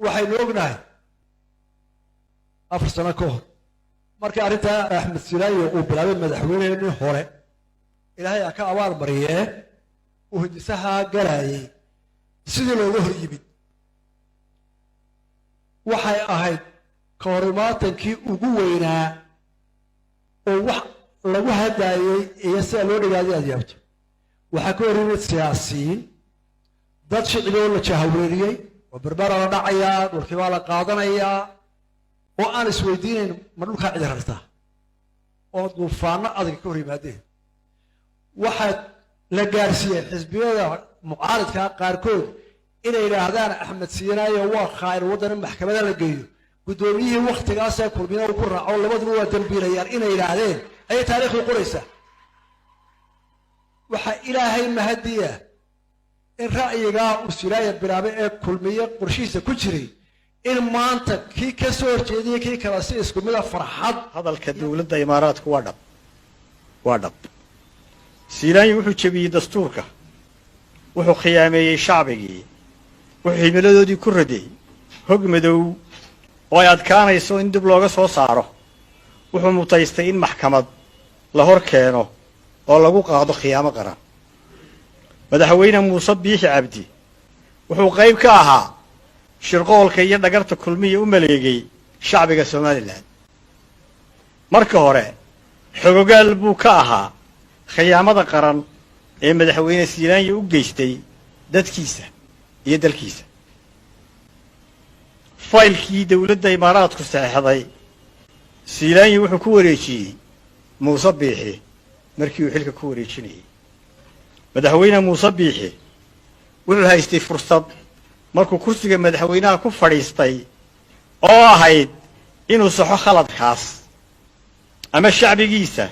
waxaynu ognahay 4 sano ka hor markii arrinta Axmed Siraayo uu bilaabay madaxweynihii hore ilaahay ka abaal mariyay uu hindisaha galayay sidii looga hor yimid waxay ahayd koorimaatankii ugu weynaa oo wax lagu hadaayay iyo sida loo dhigaaday adyabto waxa ka horeeyay siyaasiyiin dad shiciboo la jahawreeriyay oo barbaar la dhacaya dhulkii waa la qaadanaya oo aan isweydiinayn ma dhulka cid rarta oo duufaano adag ka horimaadeen waxa la gaarsiiyay xisbiyada mucaaradka qaarkood inay yiraahdaan Axmed Siraayo waa khayr wadan maxkamadda la geeyo gudoomiyihii waqtigaas ay kulmina ku raaco labaduba waa dambiilayaan inay yiraahdeen ay taariikhdu qoraysa waxa ilaahay mahadiya in ra'yiga uu Siraayo bilaabay ee kulmiye qorshiisa ku jiray in maanta kii ka soo horjeediyay kii kala si isku mid ah farxad hadalka dawladda Imaaraadku waa dhab Siraayo wuxuu jabiyay dastuurka wuxuu khiyaameeyay shacbigii wuxuu himiladoodii ku raday hog madow oo ay adkaanayso in dib looga soo saaro wuxuu mutaystay in maxkamad la hor keeno oo lagu qaado khiyaamo qaran madaxweyne Muuse Biixi Cabdi wuxuu qayb ka ahaa shirqoolka iyo dhagarta kulmiye u maleegay shacbiga Soomaaliland marka hore xogogaal buu ka ahaa khiyaamada qaran ee madaxweyne Siraayo u geystay dadkiisa iyo dalkiisa faylkii dawladda Imaaraadku saxeexday Siraayo wuxuu ku wareejiyay Muuse Biixi markii uu xilka ku wareejinayay madaxweyne Muuse Biixi wuxuu haystay fursad markuu kursiga madaxweynaha ku fadhiistay oo ahayd inuu saxo khaladkaas ama shacbigiisa